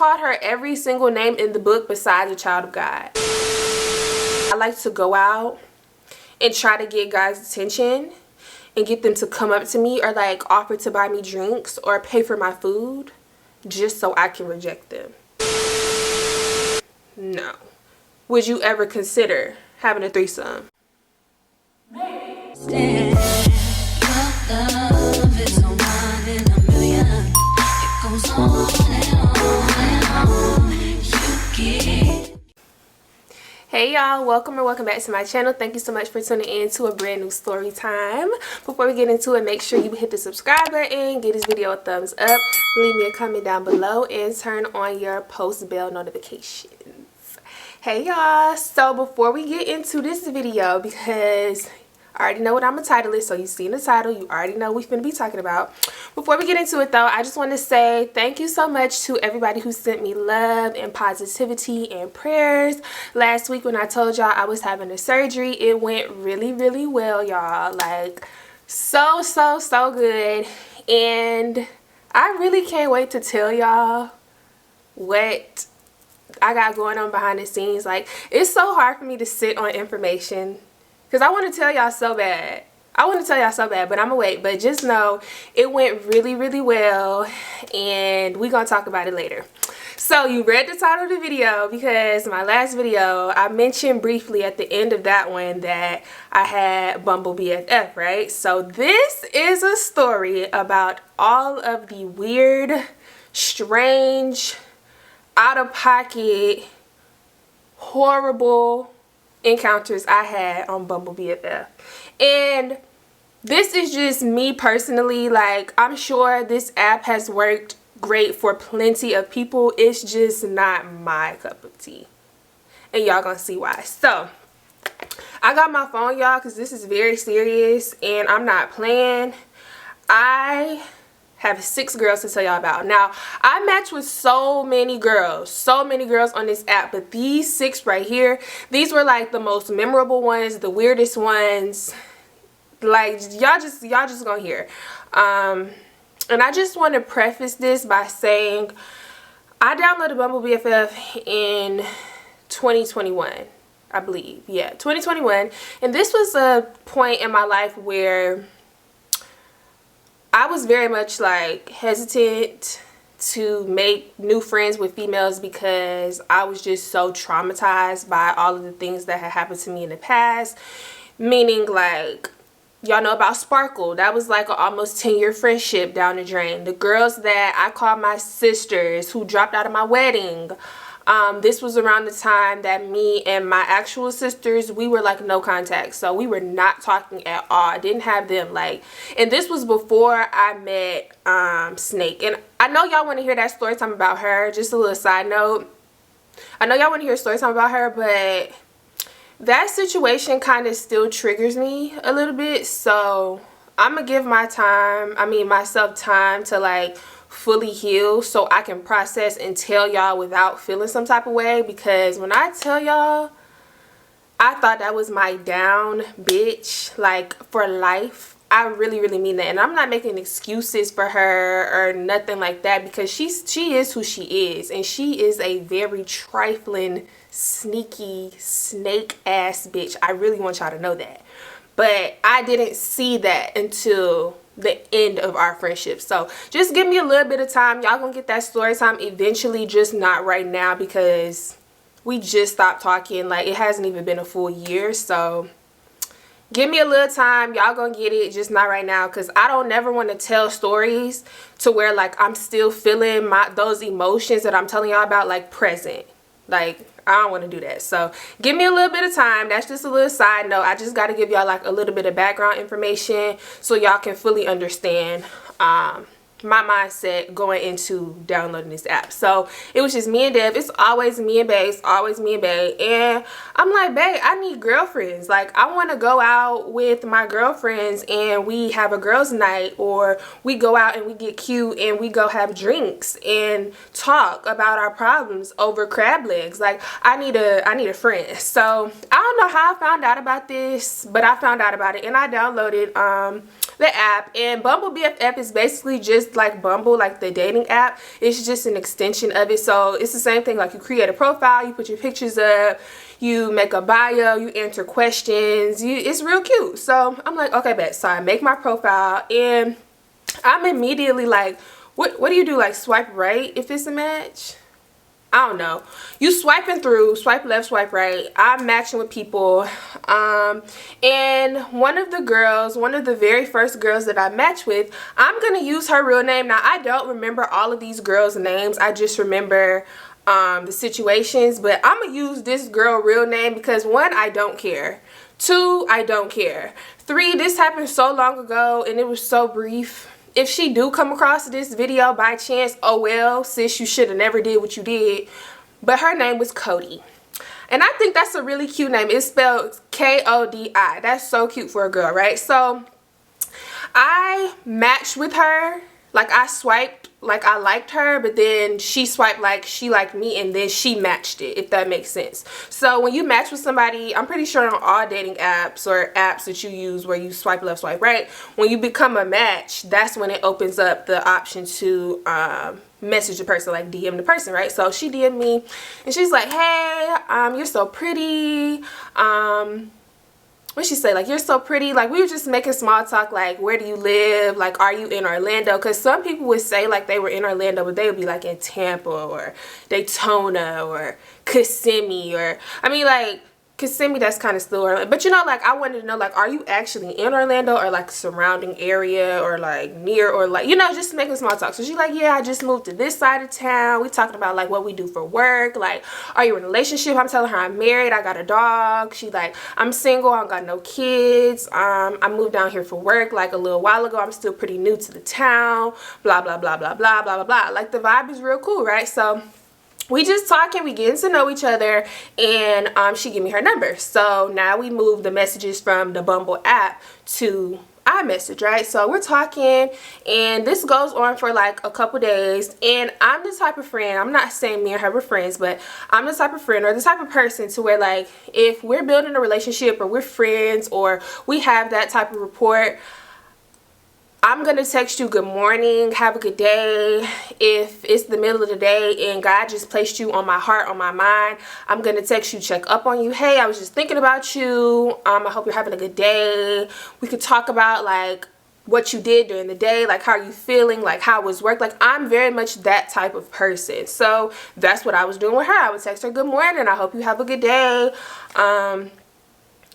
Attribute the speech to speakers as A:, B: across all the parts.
A: called her every single name in the book besides a child of God. I like to go out and try to get guys' attention and get them to come up to me or like offer to buy me drinks or pay for my food just so I can reject them. No. Would you ever consider having a threesome? Maybe. Hey y'all, welcome back to my channel. Thank you so much for tuning in to a brand new story time. Before we get into it, make sure you hit the subscribe button, give this video a thumbs up, leave me a comment down below, and turn on your post bell notifications. Hey y'all, so before we get into this video, because I already know what I'm gonna title it, so you seen the title, you already know what we're gonna be talking about. Before we get into it though, I just want to say thank you so much to everybody who sent me love and positivity and prayers. Last week when I told y'all I was having a surgery, it went really well, y'all. Like so good. And I really can't wait to tell y'all what I got going on behind the scenes. Like, it's so hard for me to sit on information because I want to tell y'all so bad. But I'm gonna wait. But just know it went really well, and we're gonna talk about it later. So you read the title of the video because my last video, I mentioned briefly at the end of that one that I had Bumble BFF, right? So this is a story about all of the weird, strange, out-of-pocket, horrible encounters I had on Bumble BFF. And this is just me personally. Like, I'm sure this app has worked great for plenty of people. It's just not my cup of tea, and y'all gonna see why. So I got my phone, y'all, because this is very serious and I'm not playing. I have 6 girls to tell y'all about. Now, I matched with so many girls on this app, but these 6 right here, these were like the most memorable ones, the weirdest ones. Like, y'all just gonna hear. And I just want to preface this by saying I downloaded Bumble BFF in 2021, I believe. Yeah, 2021. And this was a point in my life where I was very much like hesitant to make new friends with females because I was just so traumatized by all of the things that had happened to me in the past. Meaning, like, y'all know about Sparkle. That was like an almost 10-year friendship down the drain. The girls that I called my sisters who dropped out of my wedding. This was around the time that me and my actual sisters, we were like no contact. So we were not talking at all. I didn't have them, like, and this was before I met Snake. And I know y'all want to hear that story time about her. Just a little side note. I know y'all want to hear a story time about her, but that situation kind of still triggers me a little bit. So I'm gonna give myself time to like fully heal so I can process and tell y'all without feeling some type of way. Because when I tell y'all I thought that was my down bitch, like, for life, I really mean that. And I'm not making excuses for her or nothing like that, because she is who she is, and she is a very trifling, sneaky, snake ass bitch. I really want y'all to know that. But I didn't see that until the end of our friendship. So just give me a little bit of time. Y'all gonna get that story time eventually, just not right now because we just stopped talking. Like, it hasn't even been a full year. So give me a little time. Y'all gonna get it, just not right now, because I don't never want to tell stories to where like I'm still feeling those emotions that I'm telling y'all about, like, present. Like, I don't want to do that. So give me a little bit of time. That's just a little side note. I just got to give y'all like a little bit of background information so y'all can fully understand my mindset going into downloading this app. So it was just me and Dev. It's always me and Bae. It's always me and Bae. And I'm like, Bae, I need girlfriends. Like, I want to go out with my girlfriends and we have a girls' night, or we go out and we get cute and we go have drinks and talk about our problems over crab legs. Like, I need a friend. So I don't know how I found out about this, but I found out about it and I downloaded the app. And Bumble BFF is basically just like Bumble, like the dating app. It's just an extension of it. So it's the same thing. Like, you create a profile, you put your pictures up, you make a bio, you answer questions. It's real cute. So I'm like, okay, bet. So I make my profile, and I'm immediately like, what do you do? Like, swipe right if it's a match? I don't know. You swiping through, swipe left, swipe right. I'm matching with people. And one of the very first girls that I matched with, I'm going to use her real name. Now, I don't remember all of these girls' names. I just remember the situations. But I'm going to use this girl real name because, 1, I don't care. 2, I don't care. 3, this happened so long ago and it was so brief. If she do come across this video by chance, oh well, sis, you should have never did what you did. But her name was Cody. And I think that's a really cute name. It's spelled K-O-D-I. That's so cute for a girl, right? So I matched with her. Like, I swiped like I liked her, but then she swiped like she liked me, and then she matched it, if that makes sense. So when you match with somebody, I'm pretty sure on all dating apps or apps that you use where you swipe left, swipe right, when you become a match, that's when it opens up the option to message the person, like DM the person, right? So she DM'd me, and she's like, hey, you're so pretty. What she say, like, you're so pretty. Like, we were just making small talk, like, where do you live? Like, are you in Orlando? Because some people would say, like, they were in Orlando, but they would be, like, in Tampa or Daytona or Kissimmee, or, I mean, like, Kissimmee, that's kind of still Orlando. But, you know, like, I wanted to know, like, are you actually in Orlando or, like, surrounding area or, like, near or, like, you know, just making small talk. So she's like, yeah, I just moved to this side of town. We talking about, like, what we do for work. Like, are you in a relationship? I'm telling her I'm married. I got a dog. She's like, I'm single. I don't got no kids. I moved down here for work, like, a little while ago. I'm still pretty new to the town. Blah, blah, blah, blah, blah, blah, blah, blah. Like, the vibe is real cool, right? So we just talking, we getting to know each other, and she gave me her number. So now we move the messages from the Bumble app to iMessage, right? So we're talking, and this goes on for like a couple days. And I'm the type of friend, I'm not saying me and her were friends, but I'm the type of friend or the type of person to where, like, if we're building a relationship or we're friends or we have that type of rapport, I'm going to text you good morning, have a good day. If it's the middle of the day and God just placed you on my heart, on my mind, I'm going to text you, check up on you. Hey, I was just thinking about you. I hope you're having a good day. We could talk about, like, what you did during the day, like, how are you feeling, like, how was work. Like, I'm very much that type of person. So that's what I was doing with her. I would text her good morning, I hope you have a good day.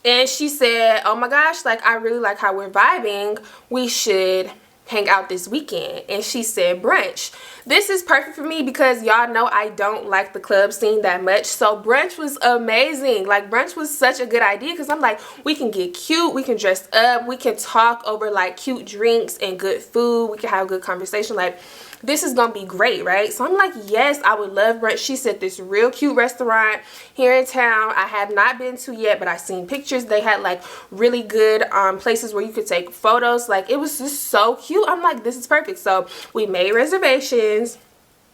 A: And she said, oh my gosh, like, I really like how we're vibing. We should hang out this weekend. And she said brunch. This is perfect for me because y'all know I don't like the club scene that much. So brunch was amazing. Like, brunch was such a good idea because I'm like, we can get cute, we can dress up, we can talk over, like, cute drinks and good food. We can have a good conversation. Like, this is gonna be great, right? So I'm like, yes, I would love brunch. She said this real cute restaurant here in town I have not been to yet, but I've seen pictures. They had, like, really good places where you could take photos. Like, it was just so cute. I'm like, this is perfect. So we made reservations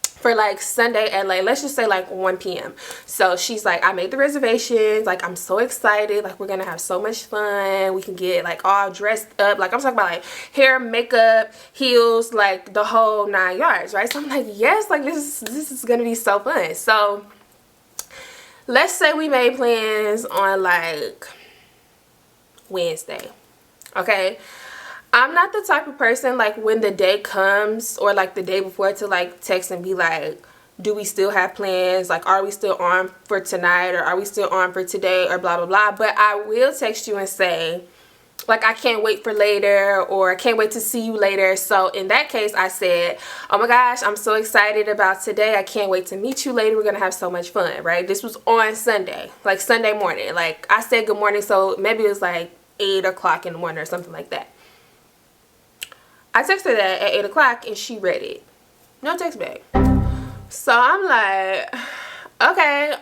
A: for, like, Sunday at, like, let's just say, like, 1 p.m. So she's like, I made the reservations. Like, I'm so excited. Like, we're gonna have so much fun. We can get, like, all dressed up. Like, I'm talking about, like, hair, makeup, heels, like, the whole 9 yards, right? So I'm like, yes, like, this is gonna be so fun. So let's say we made plans on, like, Wednesday, okay? I'm not the type of person, like, when the day comes or, like, the day before to, like, text and be like, do we still have plans? Like, are we still on for tonight, or are we still on for today, or blah, blah, blah. But I will text you and say, like, I can't wait for later, or I can't wait to see you later. So in that case, I said, oh my gosh, I'm so excited about today. I can't wait to meet you later. We're going to have so much fun, right? This was on Sunday, like, Sunday morning. Like, I said good morning, so maybe it was, like, 8 o'clock in the morning or something like that. I texted her that at 8 o'clock and she read it. No text back. So I'm like, okay,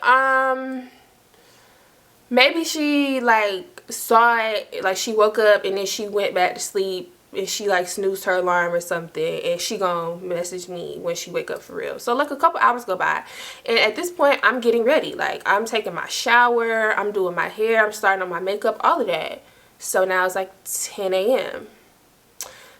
A: maybe she, like, saw it, like, she woke up and then she went back to sleep and she, like, snoozed her alarm or something, and she gonna message me when she wake up for real. So, like, a couple hours go by, and at this point I'm getting ready. Like, I'm taking my shower, I'm doing my hair, I'm starting on my makeup, all of that. So now it's like 10 a.m.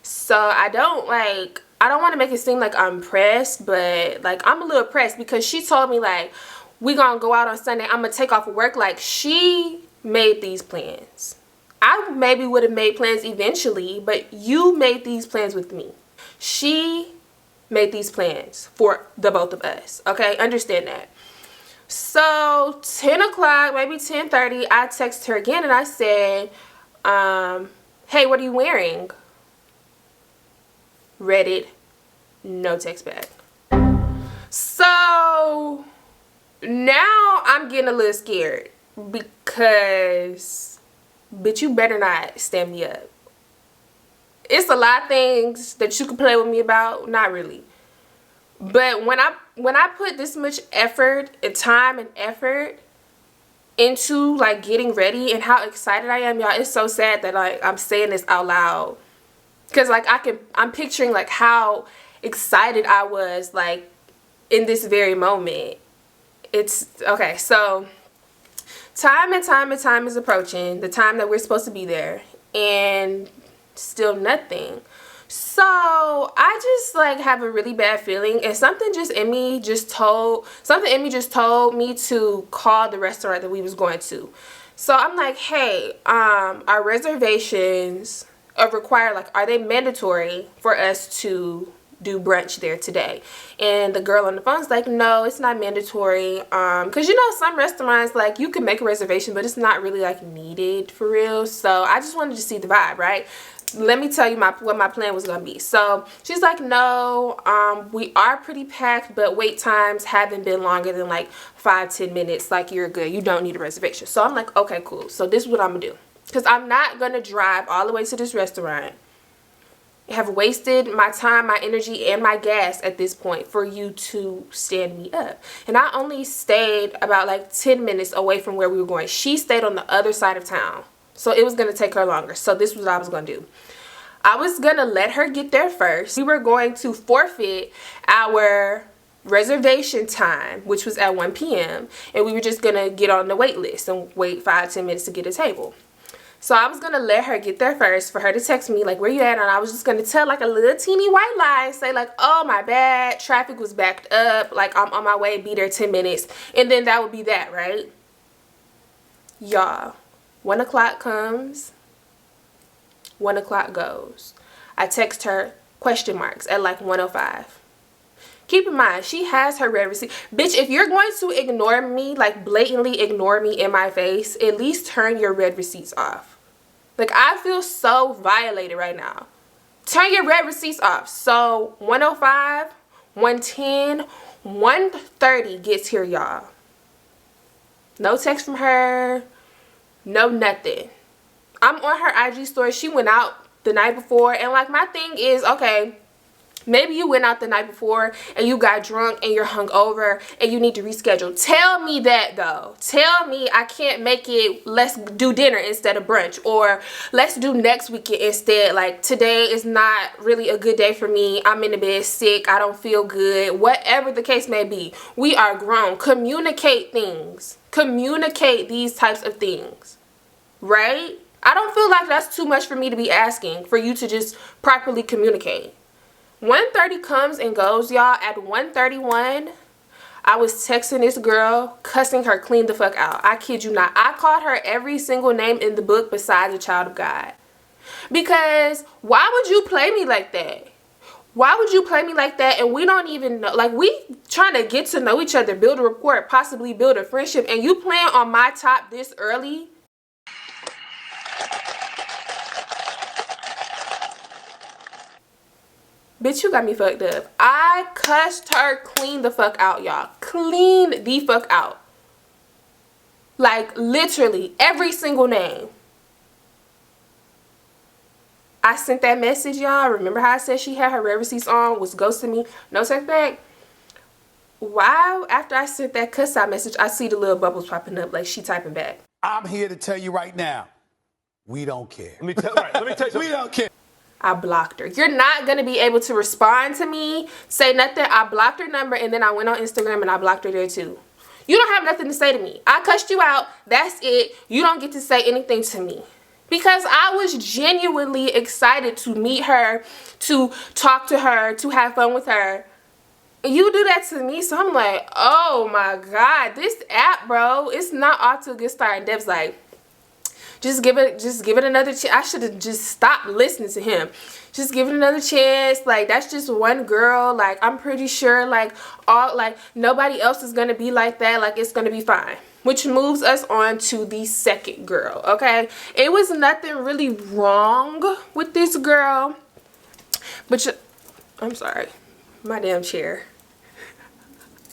A: So I don't want to make it seem like I'm pressed, but like I'm a little pressed because she told me like we gonna go out on Sunday. I'm gonna take off of work. Like she made these plans. I maybe would have made plans eventually, but you made these plans with me. She made these plans for the both of us. Okay, understand that. So 10 o'clock, maybe 10:30, I texted her again and I said, hey, what are you wearing? Read it, no text back. So now I'm getting a little scared because, bitch, you better not stand me up. It's a lot of things that you can play with me about, not really. But when I put this much effort and time and effort into like getting ready and how excited I am, y'all, it's so sad that like I'm saying this out loud. Cause like I'm picturing like how excited I was like in this very moment. It's okay, so time is approaching, the time that we're supposed to be there, and still nothing. So I just like have a really bad feeling, and something in me just told me to call the restaurant that we was going to. So I'm like, hey, our reservations are are they mandatory for us to do brunch there today? And the girl on the phone's like, no, it's not mandatory, because you know some restaurants like you can make a reservation but it's not really like needed for real. So I just wanted to see the vibe, right? Let me tell you what my plan was gonna be. So she's like, no, we are pretty packed, but wait times haven't been longer than like 5-10 minutes. Like, you're good, you don't need a reservation. So I'm like, okay, cool. So this is what I'm gonna do, because I'm not gonna drive all the way to this restaurant, have wasted my time, my energy, and my gas at this point for you to stand me up. And I only stayed about like 10 minutes away from where we were going. She stayed on the other side of town, so it was gonna take her longer. So this was what I was gonna do. I was gonna let her get there first. We were going to forfeit our reservation time, which was at 1 p.m. and we were just gonna get on the wait list and wait 5-10 minutes to get a table. So I was gonna let her get there first for her to text me like, where you at? And I was just gonna tell like a little teeny white lie and say like, oh my bad, traffic was backed up, like I'm on my way, be there 10 minutes, and then that would be that, right? Y'all, 1 o'clock comes, 1 o'clock goes. I text her question marks at like 1:05. Keep in mind, she has her red receipt. Bitch, if you're going to ignore me, like blatantly ignore me in my face, at least turn your red receipts off. Like, I feel so violated right now. Turn your red receipts off. So 1:05, 1:10, 1:30 gets here, y'all. No text from her, no nothing. I'm on her IG story. She went out the night before, and like my thing is, okay, maybe you went out the night before and you got drunk and you're hungover and you need to reschedule. Tell me that though. Tell me I can't make it, let's do dinner instead of brunch, or let's do next weekend instead. Like, today is not really a good day for me. I'm in the bed sick. I don't feel good. Whatever the case may be. We are grown. Communicate things. Communicate these types of things. Right? I don't feel like that's too much for me to be asking for you to just properly communicate. 1:30 comes and goes, y'all. At 1:31, I was texting this girl, cussing her clean the fuck out. I kid you not. I called her every single name in the book besides a child of God. Because why would you play me like that? Why would you play me like that? And we don't even know. Like, we trying to get to know each other, build a rapport, possibly build a friendship, and you playing on my top this early? Bitch, you got me fucked up. I cussed her clean the fuck out, y'all. Clean the fuck out. Like, literally, every single name. I sent that message, y'all. Remember how I said she had her red receipts on, was ghosting me, no text back? Why, after I sent that cuss out message, I see the little bubbles popping up like she typing back.
B: I'm here to tell you right now, we don't care.
C: Let me tell you something.
B: We don't care.
A: I blocked her. You're not going to be able to respond to me, say nothing. I blocked her number, and then I went on Instagram and I blocked her there too. You don't have nothing to say to me. I cussed you out. That's it. You don't get to say anything to me. because I was genuinely excited to meet her, to talk to her, to have fun with her. You do that to me, so I'm like, oh my God, this app, bro, it's not off to a good start. And Dev's like, just give it another chance. I should have just stopped listening to him. Just give it another chance. Like, that's just one girl. Like, I'm pretty sure, like, nobody else is gonna be like that. Like, it's gonna be fine. Which moves us on to the second girl, okay? It was nothing really wrong with this girl, but I'm sorry, my damn chair.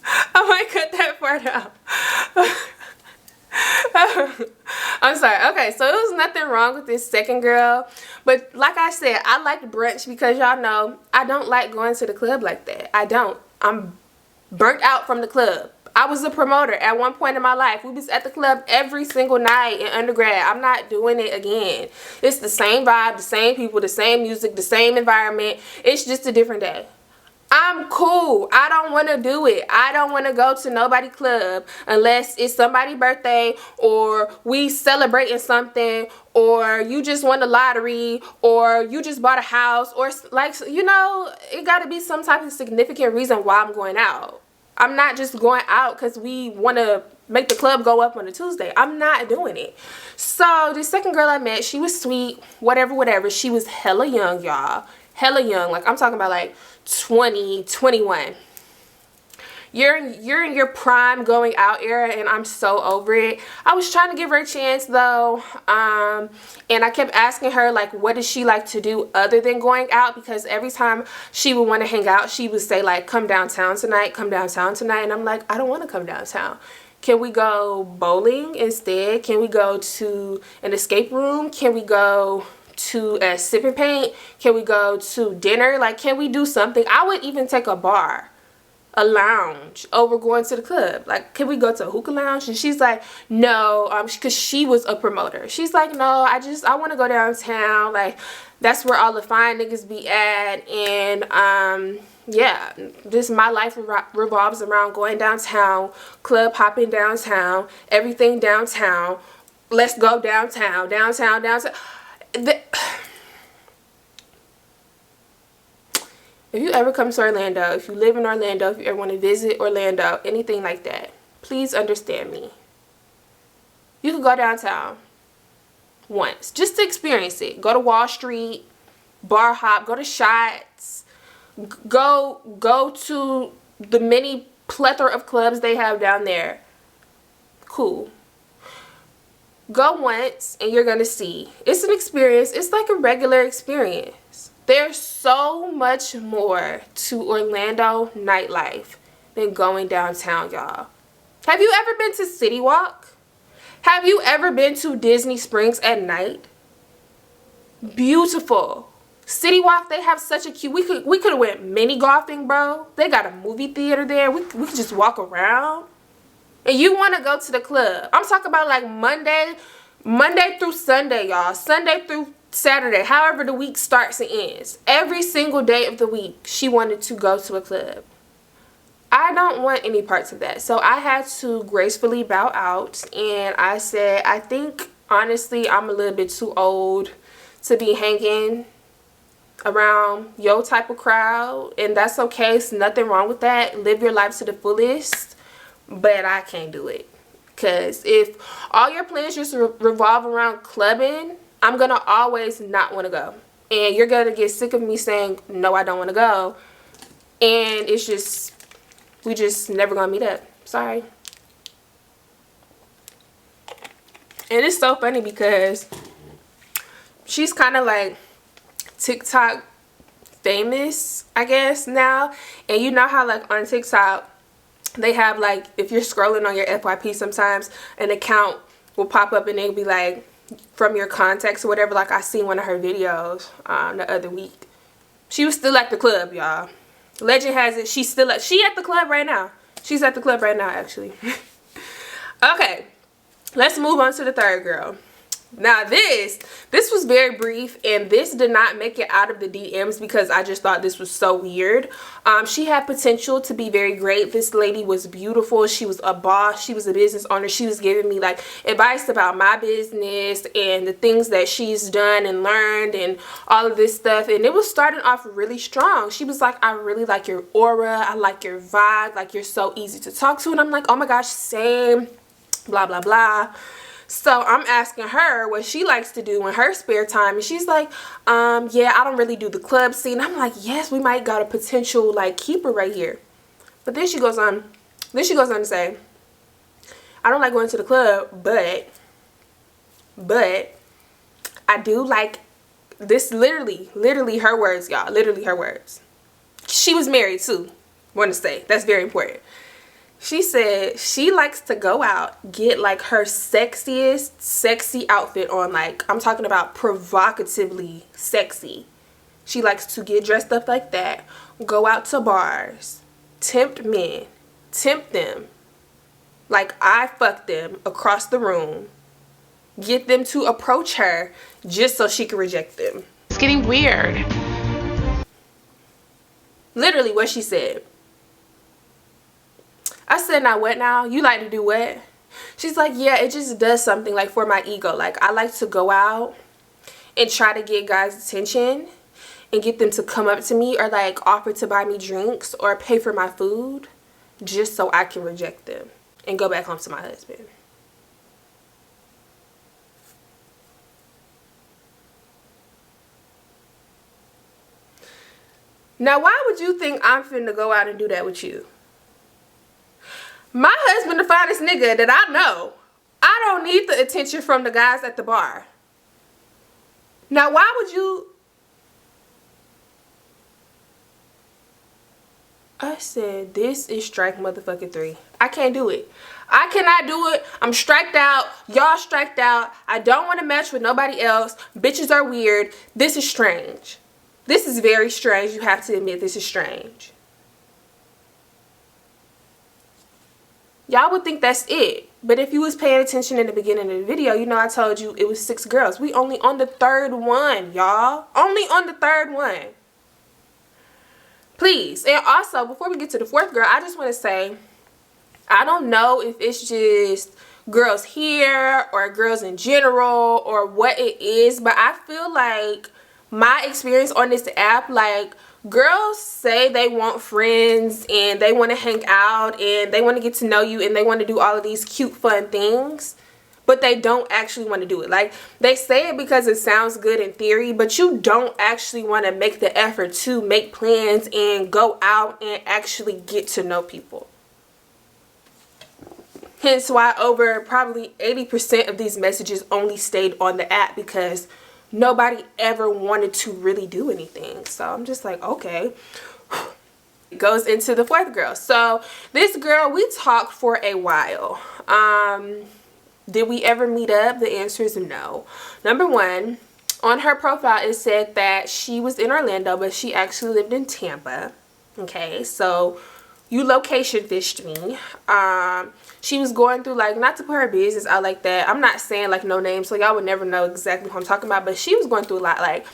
A: I might cut that part out. I'm sorry. Okay, so it was nothing wrong with this second girl, but like I said, I liked brunch because y'all know I don't like going to the club like that. I don't. I'm burnt out from the club. I was a promoter at one point in my life. We was at the club every single night in undergrad. I'm not doing it again. It's the same vibe, the same people, the same music, the same environment. It's just a different day. I'm cool. I don't want to do it. I don't want to go to nobody club unless it's somebody's birthday, or we celebrating something, or you just won the lottery, or you just bought a house, or like, you know, it got to be some type of significant reason why I'm going out. I'm not just going out because we want to make the club go up on a Tuesday. I'm not doing it. So the second girl I met, she was sweet, whatever. She was hella young, y'all. Hella young. Like, I'm talking about like 20, 21. You're in your prime going out era, and I'm so over it. I was trying to give her a chance though, and I kept asking her, like, what does she like to do other than going out, because every time she would want to hang out, she would say, like, come downtown tonight, and I'm like, I don't want to come downtown. Can we go bowling instead? Can we go to an escape room? Can we go to a sip and paint? Can we go to dinner? Like, can we do something? I would even take a bar, a lounge over going to the club. Like, can we go to a hookah lounge? And she's like, no, because she was a promoter. She's like, no, I want to go downtown. Like, that's where all the fine niggas be at. And yeah, just my life revolves around going downtown, club hopping downtown, everything downtown. Let's go downtown. If you ever come to Orlando, if you live in Orlando, if you ever want to visit Orlando, anything like that, please understand me. You can go downtown once just to experience it. Go to Wall Street, bar hop, go to Shots, go to the many plethora of clubs they have down there. Cool. Go once and you're gonna see. It's an experience. It's like a regular experience. There's so much more to Orlando nightlife than going downtown, y'all. Have you ever been to City Walk? Have you ever been to Disney Springs at night? Beautiful. City Walk, they have such a cute, we could have went mini golfing, bro. They got a movie theater there. We could just walk around. And you want to go to the club. I'm talking about like Monday through Sunday, y'all. Sunday through Saturday, however the week starts and ends. Every single day of the week, she wanted to go to a club. I don't want any parts of that. So I had to gracefully bow out. And I said, I think, honestly, I'm a little bit too old to be hanging around your type of crowd. And that's okay. It's nothing wrong with that. Live your life to the fullest. But I can't do it. Because if all your plans just revolve around clubbing, I'm going to always not want to go. And you're going to get sick of me saying, no, I don't want to go. And it's just, we just never going to meet up. Sorry. And it's so funny because she's kind of like TikTok famous, I guess, now. And you know how like on TikTok, they have like, if you're scrolling on your FYP sometimes, an account will pop up and it'll be like from your contacts or whatever. Like I seen one of her videos the other week. She was still at the club, y'all. Legend has it she at the club right now. She's at the club right now, actually. Okay, let's move on to the third girl. Now this was very brief, and this did not make it out of the DMs because I just thought this was so weird. She had potential to be very great. This lady was beautiful. She was a boss. She was a business owner. She was giving me like advice about my business and the things that she's done and learned and all of this stuff. And it was starting off really strong. She was like, I really like your aura. I like your vibe. Like, you're so easy to talk to. And I'm like, oh my gosh, same. Blah, blah, blah. So I'm asking her what she likes to do in her spare time, and she's like, yeah, I don't really do the club scene. I'm like, yes, we might got a potential like keeper right here. But then she goes on to say, I don't like going to the club, but I do like this. Literally her words, y'all. Literally her words. She was married too. Want to say that's very important. She said she likes to go out, get like her sexy outfit on. Like, I'm talking about provocatively sexy. She likes to get dressed up like that, go out to bars, tempt men, tempt them. Like, I fuck them across the room, get them to approach her just so she can reject them.
C: It's getting weird.
A: Literally what she said. I said, now what now? You like to do what? She's like, yeah, it just does something like for my ego. Like, I like to go out and try to get guys' attention and get them to come up to me or like offer to buy me drinks or pay for my food just so I can reject them and go back home to my husband. Now, why would you think I'm finna go out and do that with you? My husband the finest nigga that I know. I don't need the attention from the guys at the bar. Now, why would you... I said, this is strike motherfucking 3. I can't do it. I cannot do it. I'm striked out. Y'all striked out. I don't want to match with nobody else. Bitches are weird. This is strange. This is very strange. You have to admit this is strange. Y'all would think that's it. But if you was paying attention in the beginning of the video, you know I told you it was 6 girls. We only on the 3rd one, y'all. Only on the 3rd one. Please. And also, before we get to the 4th girl, I just want to say, I don't know if it's just girls here or girls in general or what it is, but I feel like my experience on this app, like, girls say they want friends and they want to hang out and they want to get to know you and they want to do all of these cute fun things, but they don't actually want to do it. Like, they say it because it sounds good in theory, but you don't actually want to make the effort to make plans and go out and actually get to know people. Hence why over probably 80% of these messages only stayed on the app, because nobody ever wanted to really do anything. So I'm just like, okay. It goes into the 4th girl. So this girl, we talked for a while. Did we ever meet up? The answer is no. Number one, on her profile it said that she was in Orlando, but she actually lived in Tampa. Okay, so you location fished me. She was going through, like, not to put her business out like that, I'm not saying like no names, so y'all would never know exactly who I'm talking about, but she was going through a lot. Like,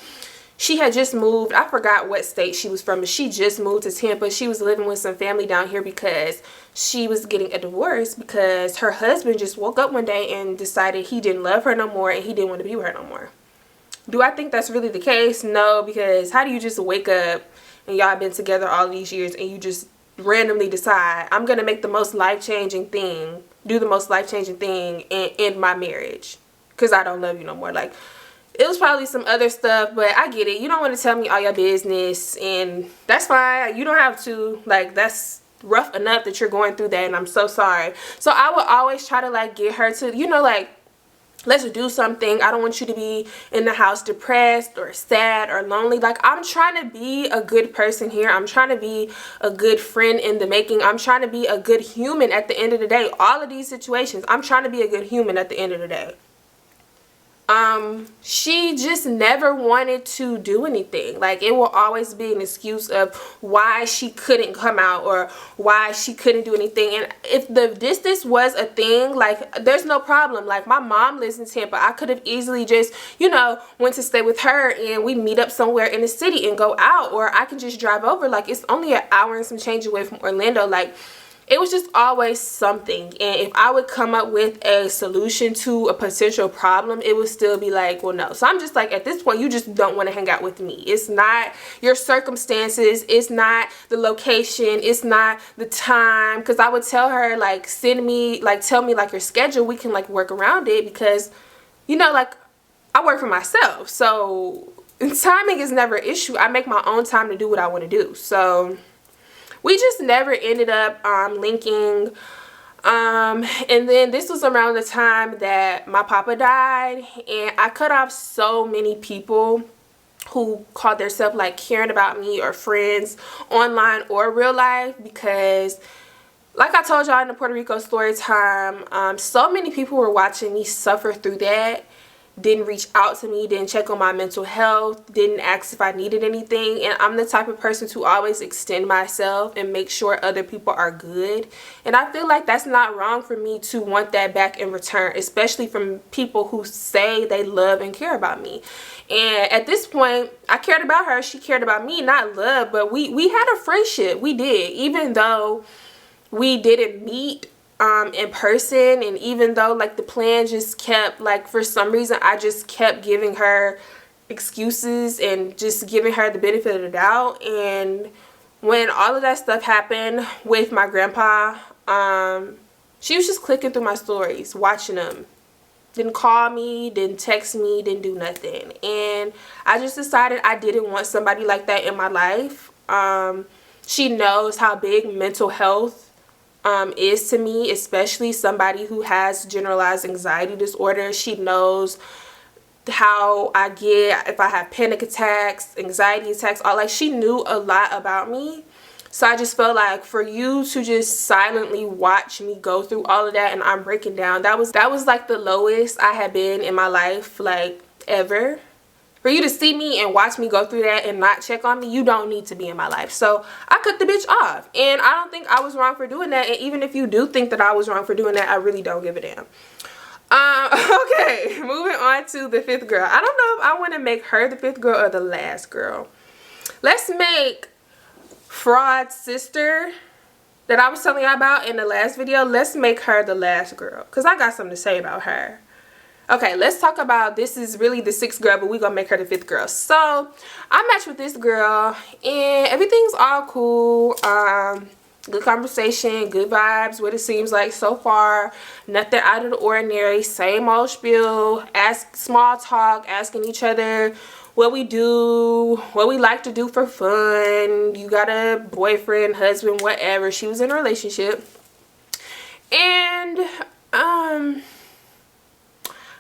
A: she had just moved, I forgot what state she was from, but she just moved to Tampa. She was living with some family down here because she was getting a divorce because her husband just woke up one day and decided he didn't love her no more and he didn't want to be with her no more. Do I think that's really the case? No, because how do you just wake up and y'all been together all these years and you just randomly decide, I'm gonna make the most life-changing thing, do the most life-changing thing and end my marriage because I don't love you no more? Like, it was probably some other stuff, but I get it. You don't want to tell me all your business, and that's fine. You don't have to. Like, that's rough enough that you're going through that, and I'm so sorry. So I would always try to, like, get her to, you know, like, let's do something. I don't want you to be in the house depressed or sad or lonely. Like, I'm trying to be a good person here. I'm trying to be a good friend in the making. I'm trying to be a good human at the end of the day. All of these situations, I'm trying to be a good human at the end of the day. she just never wanted to do anything. Like, it will always be an excuse of why she couldn't come out or why she couldn't do anything. And if the distance was a thing, like, there's no problem. Like, my mom lives in Tampa. I could have easily just, you know, went to stay with her and we meet up somewhere in the city and go out, or I can just drive over. Like, it's only an hour and some change away from Orlando. Like, it was just always something. And if I would come up with a solution to a potential problem, it would still be like, well, no. So I'm just like, at this point, you just don't want to hang out with me. It's not your circumstances. It's not the location. It's not the time. Because I would tell her, like, send me, like, tell me, like, your schedule. We can, like, work around it because, you know, like, I work for myself. So timing is never an issue. I make my own time to do what I want to do. So we just never ended up linking. And then this was around the time that my papa died, and I cut off so many people who called themselves like caring about me or friends online or real life, because like I told y'all in the Puerto Rico story time, so many people were watching me suffer through that. Didn't reach out to me, didn't check on my mental health, didn't ask if I needed anything. And I'm the type of person to always extend myself and make sure other people are good. And I feel like that's not wrong for me to want that back in return, especially from people who say they love and care about me. And at this point, I cared about her, she cared about me, not love, but we had a friendship. We did, even though we didn't meet in person, and even though like the plan just kept, like, for some reason I just kept giving her excuses and just giving her the benefit of the doubt. And when all of that stuff happened with my grandpa, she was just clicking through my stories, watching them, didn't call me, didn't text me, didn't do nothing. And I just decided I didn't want somebody like that in my life. She knows how big mental health is to me, especially somebody who has generalized anxiety disorder. She knows how I get if I have panic attacks, anxiety attacks, all, like, she knew a lot about me. So I just felt like for you to just silently watch me go through all of that and I'm breaking down, that was like the lowest I had been in my life, like, ever. For you to see me and watch me go through that and not check on me, you don't need to be in my life. So I cut the bitch off. And I don't think I was wrong for doing that. And even if you do think that I was wrong for doing that, I really don't give a damn. Okay, moving on to the fifth girl. I don't know if I want to make her the fifth girl or the last girl. Let's make Fraud's sister that I was telling you about in the last video. Let's make her the last girl, because I got something to say about her. Okay, let's talk about, this is really the sixth girl, but we're gonna make her the fifth girl. So I matched with this girl and everything's all cool. Good conversation, good vibes, what it seems like so far. Nothing out of the ordinary, same old spiel, small talk, asking each other what we do, what we like to do for fun. You got a boyfriend, husband, whatever. She was in a relationship. And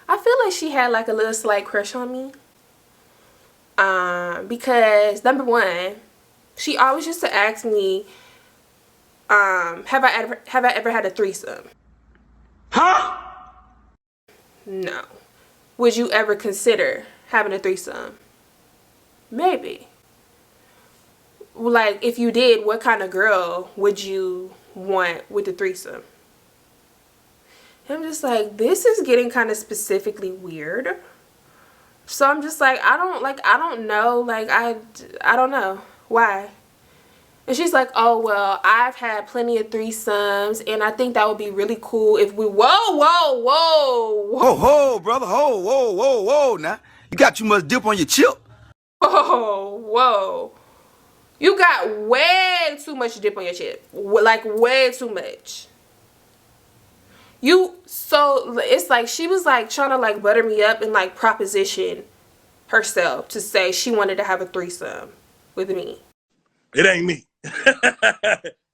A: I feel like she had like a little slight crush on me. Because number one, she always used to ask me, have I ever had a threesome?
C: Huh?
A: No. Would you ever consider having a threesome? Maybe. Like, if you did, what kind of girl would you want with the threesome? I'm just like, this is getting kind of specifically weird. So I'm just like, I don't know. Like, I don't know. Why? And she's like, oh, well, I've had plenty of threesomes, and I think that would be really cool if we, whoa,
C: Brother, whoa, now. You got too much dip on your chip.
A: Whoa. You got way too much dip on your chip. Like, way too much. So it's like she was like trying to like butter me up and like proposition herself to say she wanted to have a threesome with me.
C: It ain't me.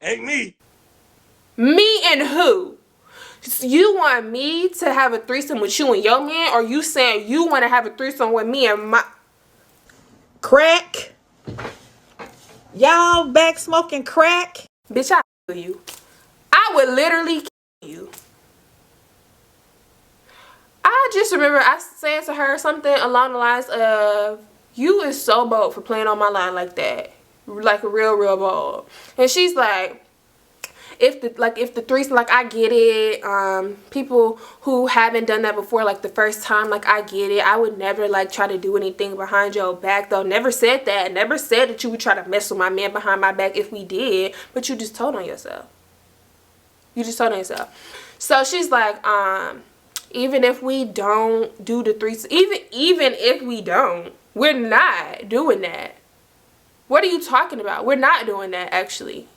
C: Ain't me.
A: Me and who? You want me to have a threesome with you and your man, or you saying you want to have a threesome with me and my
D: crack? Y'all back smoking crack?
A: Bitch, I kill you. I would literally kill you. I just just remember I saying to her something along the lines of, you is so bold for playing on my line like that. Like real bold. And she's like, if the threesome, like, I get it. People who haven't done that before, like the first time, like, I get it. I would never like try to do anything behind your back though. Never said that. Never said that you would try to mess with my man behind my back if we did. But you just told on yourself. You just told on yourself. So she's like, even if we don't do the threesome, even if we don't, we're not doing that. What are you talking about? We're not doing that, actually.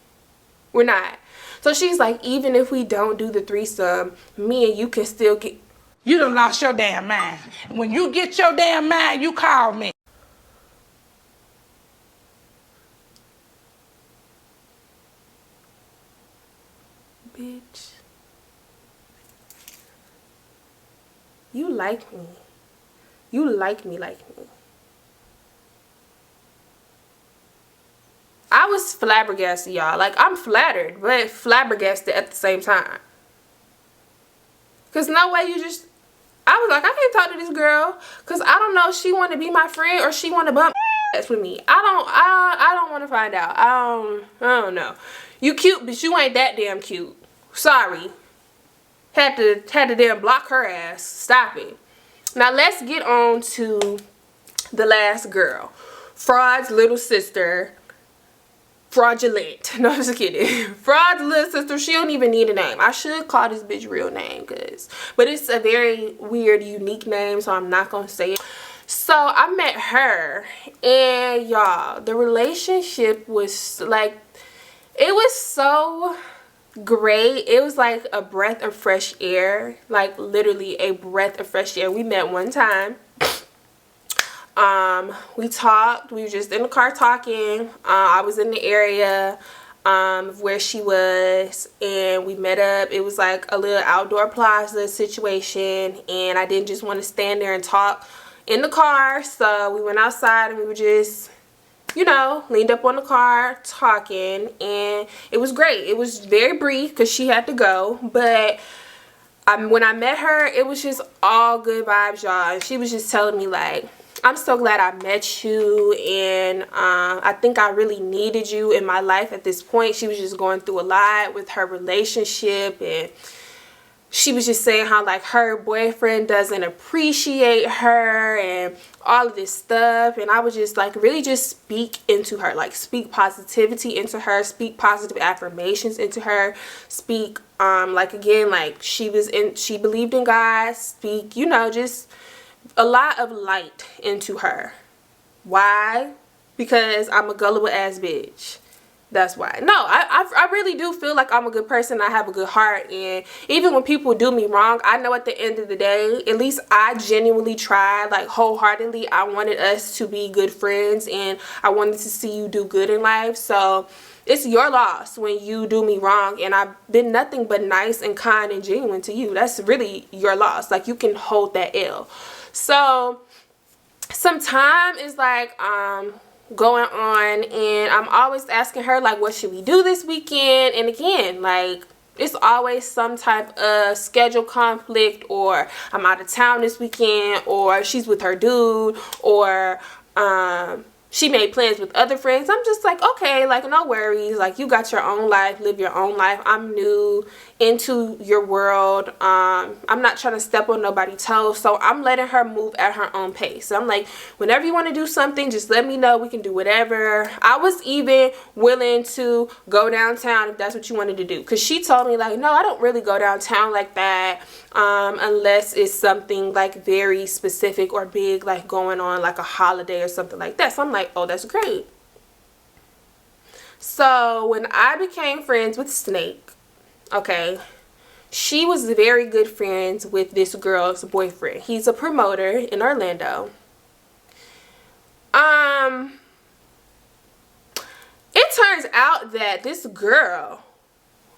A: We're not. So she's like, even if we don't do the threesome, me and you can still get...
E: You done lost your damn mind. When you get your damn mind, you call me.
A: Bitch. You like me. You like me. I was flabbergasted, y'all. Like, I'm flattered, but flabbergasted at the same time. Because no way you just... I was like, I can't talk to this girl. Because I don't know if she want to be my friend or she want to bump ass with me. I don't want to find out. I don't know. You cute, but you ain't that damn cute. Sorry. Had to damn block her ass. Stop it. Now, let's get on to the last girl. Fraud's little sister... Fraudulent. No, I'm just kidding. Fraud's little sister, she don't even need a name. I should call this bitch real name, but it's a very weird, unique name, so I'm not gonna say it. So I met her, and y'all, the relationship was like, it was so great. It was like a breath of fresh air, like literally a breath of fresh air. We met one time. We talked. We were just in the car talking. I was in the area where she was, and we met up. It was like a little outdoor plaza situation, and I didn't just want to stand there and talk in the car, so we went outside and we were just, you know, leaned up on the car talking, and it was great. It was very brief because she had to go, but when I met her, it was just all good vibes, y'all. And she was just telling me like, I'm so glad I met you, and I think I really needed you in my life at this point. She was just going through a lot with her relationship, and she was just saying how like her boyfriend doesn't appreciate her and all of this stuff. And I was just like, really just speak into her, like speak positivity into her, speak positive affirmations into her, speak like, again, like she believed in God, speak, you know, just a lot of light into her. Why? Because I'm a gullible ass bitch. That's why. No, I really do feel like I'm a good person. I have a good heart, and even when people do me wrong, I know at the end of the day, at least I genuinely tried, like wholeheartedly. I wanted us to be good friends, and I wanted to see you do good in life. So it's your loss when you do me wrong, and I've been nothing but nice and kind and genuine to you. That's really your loss. Like, you can hold that L. So some time is like going on, and I'm always asking her like, what should we do this weekend? And again, like, it's always some type of schedule conflict, or I'm out of town this weekend, or she's with her dude, or she made plans with other friends. I'm just like, okay, like, no worries. Like, you got your own life, live your own life. I'm new into your world. I'm not trying to step on nobody's toes, so I'm letting her move at her own pace. So I'm like, whenever you want to do something, just let me know. We can do whatever. I was even willing to go downtown if that's what you wanted to do, because she told me like, no, I don't really go downtown like that unless it's something like very specific or big, like going on like a holiday or something like that. So I'm like, oh, that's great. So when I became friends with Snake, okay, she was very good friends with this girl's boyfriend. He's a promoter in Orlando. It turns out that this girl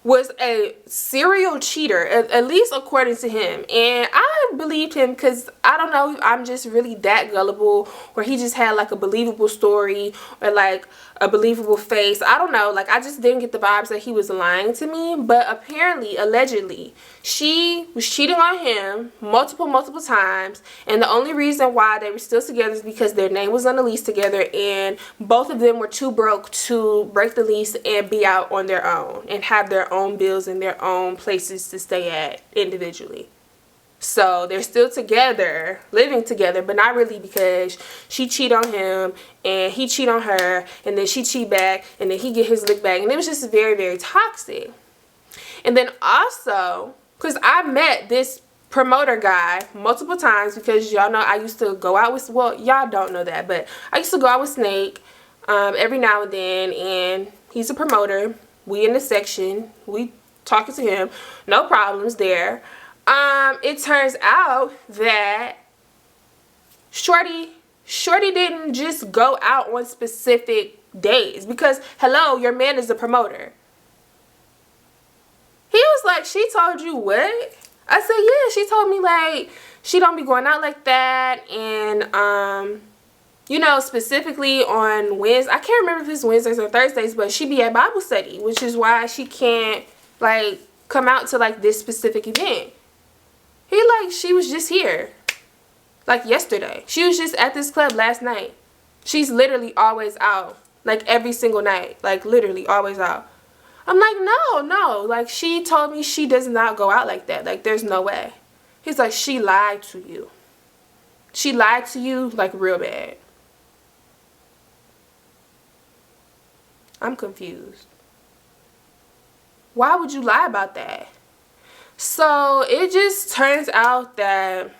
A: was a serial cheater, at least according to him. And I believed him because, I don't know, I'm just really that gullible, or he just had like a believable story, or like a believable face. I don't know, like I just didn't get the vibes that he was lying to me. But apparently, allegedly, she was cheating on him multiple times, and the only reason why they were still together is because their name was on the lease together, and both of them were too broke to break the lease and be out on their own and have their own bills and their own places to stay at individually. So they're still together, living together, but not really, because she cheat on him and he cheat on her, and then she cheat back, and then he get his lick back, and it was just very toxic. And then also, because I met this promoter guy multiple times, because y'all know I used to go out with, well, y'all don't know that, but I used to go out with Snake every now and then, and he's a promoter. We in the section, we talking to him, no problems there. It turns out that Shorty didn't just go out on specific days, because hello, your man is a promoter. He was like, she told you what? I said, yeah, she told me like she don't be going out like that, and you know, specifically on Wednesdays, I can't remember if it's Wednesdays or Thursdays, but she be at Bible study, which is why she can't like come out to like this specific event. He like, she was just here like yesterday. She was just at this club last night. She's literally always out, like every single night, like literally always out. I'm like, no, like she told me she does not go out like that, like there's no way. He's like, she lied to you. She lied to you like real bad. I'm confused. Why would you lie about that? So it just turns out that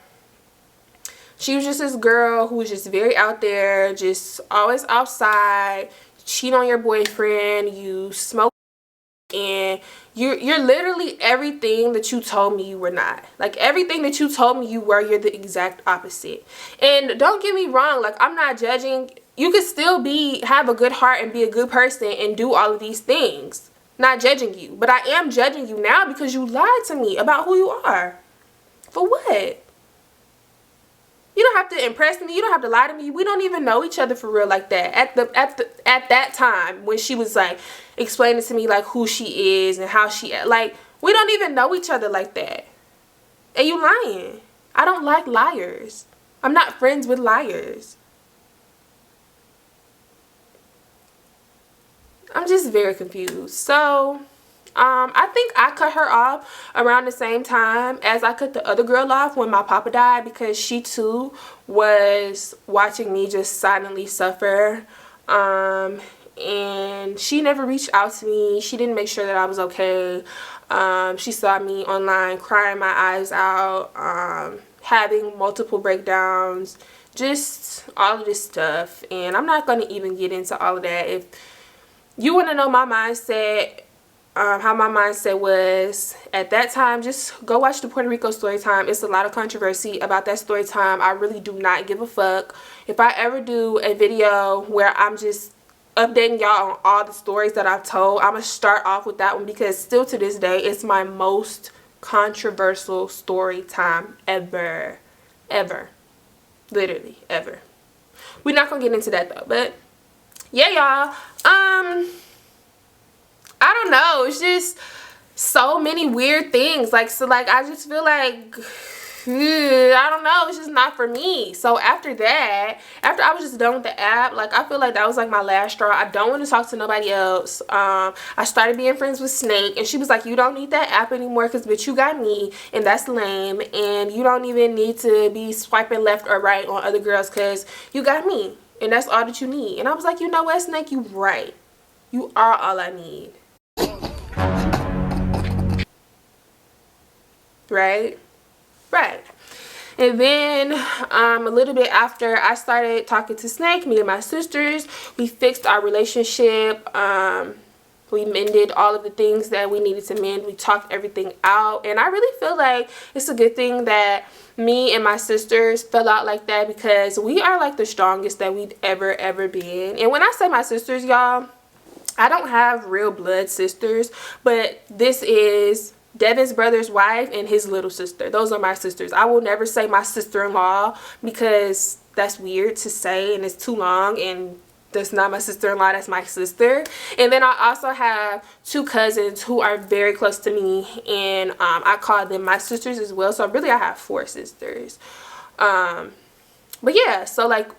A: she was just this girl who was just very out there, just always outside, cheat on your boyfriend, you smoke, and you're literally everything that you told me you were not. Like everything that you told me you were, you're the exact opposite. And don't get me wrong, like I'm not judging. You could still have a good heart and be a good person and do all of these things. Not judging you, but I am judging you now because you lied to me about who you are. For what? You don't have to impress me. You don't have to lie to me. We don't even know each other for real like that. At that time when she was like explaining to me like who she is and how she, like, we don't even know each other like that. And you lying. I don't like liars. I'm not friends with liars. I'm just very confused. So, I think I cut her off around the same time as I cut the other girl off when my papa died, because she too was watching me just silently suffer. And she never reached out to me. She didn't make sure that I was okay. She saw me online crying my eyes out, having multiple breakdowns, just all of this stuff. And I'm not going to even get into all of that. If you want to know my mindset, how my mindset was at that time, just go watch the Puerto Rico story time. It's a lot of controversy about that story time. I really do not give a fuck. If I ever do a video where I'm just updating y'all on all the stories that I've told, I'm going to start off with that one, because still to this day, it's my most controversial story time ever. Ever. Literally, ever. We're not going to get into that though, but yeah, y'all. I don't know. It's just so many weird things. Like, so like, I just feel like, I don't know. It's just not for me. So after that, after I was just done with the app, like, I feel like that was like my last straw. I don't want to talk to nobody else. I started being friends with Snake, and she was like, you don't need that app anymore, because bitch, you got me, and that's lame, and you don't even need to be swiping left or right on other girls, because you got me, and that's all that you need. And I was like, you know what, Snake, you right. You are all I need. Right? Right. And then a little bit after I started talking to Snake, me and my sisters, we fixed our relationship. We mended all of the things that we needed to mend. We talked everything out. And I really feel like it's a good thing that me and my sisters fell out like that, because we are like the strongest that we've ever been. And when I say my sisters, y'all, I don't have real blood sisters, but this is Devin's brother's wife and his little sister. Those are my sisters. I will never say my sister-in-law, because that's weird to say and it's too long, and That's not my sister-in-law, that's my sister. And then I also have 2 cousins who are very close to me, and I call them my sisters as well. So really I have 4 sisters. But yeah, so like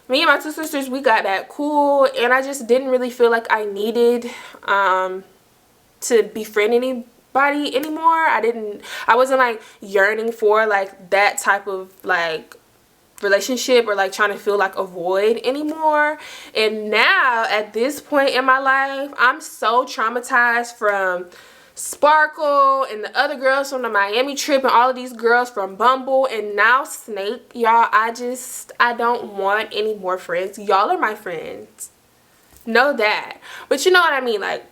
A: me and my 2 sisters, we got that cool, and I just didn't really feel like I needed to befriend anybody anymore. I wasn't like yearning for like that type of like relationship, or like trying to feel like a void anymore. And now at this point in my life, I'm so traumatized from Sparkle and the other girls from the Miami trip and all of these girls from Bumble and now Snake. Y'all, I don't want any more friends. Y'all are my friends, know that. But you know what I mean, like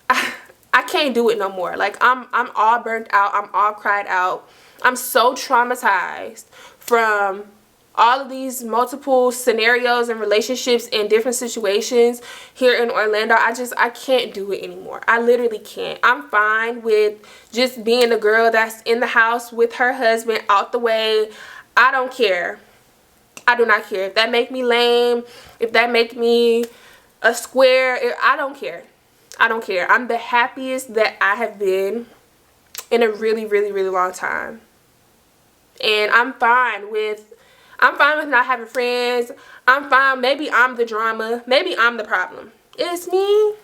A: I can't do it no more. Like I'm all burnt out, I'm all cried out. I'm so traumatized from all of these multiple scenarios and relationships in different situations here in Orlando. I can't do it anymore. I literally can't. I'm fine with just being the girl that's in the house with her husband out the way. I don't care. I do not care. If that make me lame, if that make me a square, I don't care. I don't care. I'm the happiest that I have been in a really, really, really long time. And I'm fine with not having friends. I'm fine. Maybe I'm the drama. Maybe I'm the problem. It's me.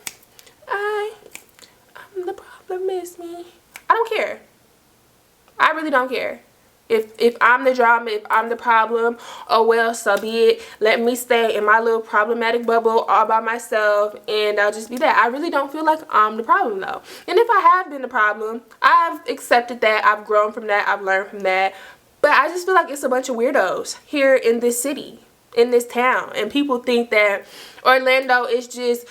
A: I'm the problem. It's me. I don't care. I really don't care. If I'm the drama, if I'm the problem, oh well, so be it. Let me stay in my little problematic bubble all by myself, and I'll just be that. I really don't feel like I'm the problem though. And if I have been the problem, I've accepted that. I've grown from that. I've learned from that. But I just feel like it's a bunch of weirdos here in this city, in this town. And people think that Orlando is just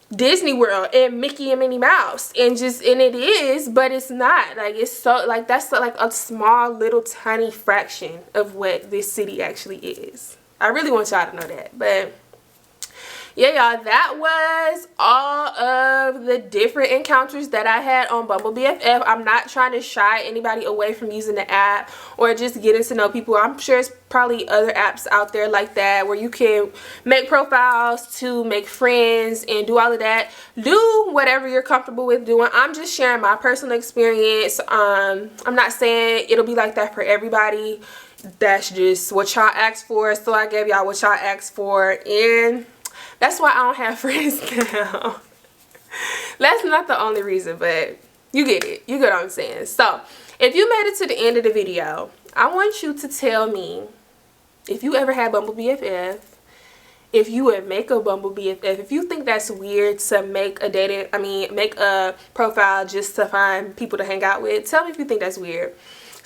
A: Disney World and Mickey and Minnie Mouse. And it is, but it's not. Like, it's so, like, that's like a small little tiny fraction of what this city actually is. I really want y'all to know that. But yeah, y'all, that was all of the different encounters that I had on Bumble BFF. I'm not trying to shy anybody away from using the app or just getting to know people. I'm sure it's probably other apps out there like that where you can make profiles to make friends and do all of that. Do whatever you're comfortable with doing. I'm just sharing my personal experience. I'm not saying it'll be like that for everybody. That's just what y'all asked for, so I gave y'all what y'all asked for, and that's why I don't have friends now. That's not the only reason, but you get it. You get what I'm saying. So, if you made it to the end of the video, I want you to tell me if you ever had Bumble BFF, if you would make a Bumble BFF, if you think that's weird to make a profile just to find people to hang out with. Tell me if you think that's weird.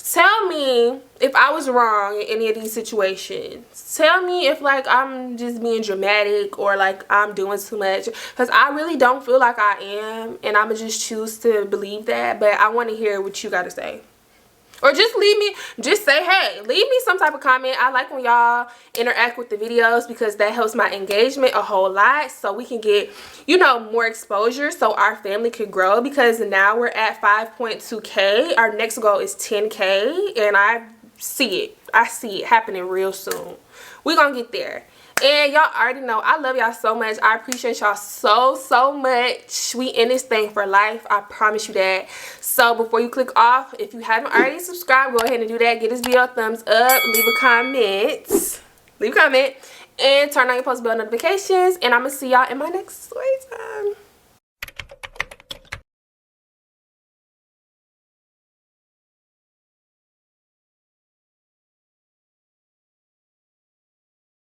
A: Tell me if I was wrong in any of these situations. Tell me if like I'm just being dramatic or like I'm doing too much, because I really don't feel like I am, and I'm gonna just choose to believe that. But I want to hear what you gotta say. Or just say, hey, leave me some type of comment. I like when y'all interact with the videos because that helps my engagement a whole lot, so we can get, you know, more exposure so our family can grow, because now we're at 5.2K. Our next goal is 10K, and I see it happening real soon. We're gonna get there. And y'all already know I love y'all so much. I appreciate y'all so much. We in this thing for life, I promise you that. So before you click off, if you haven't already subscribed, go ahead and do that. Give this video a thumbs up, leave a comment, and turn on your post bell notifications. And I'm gonna see y'all in my next story time.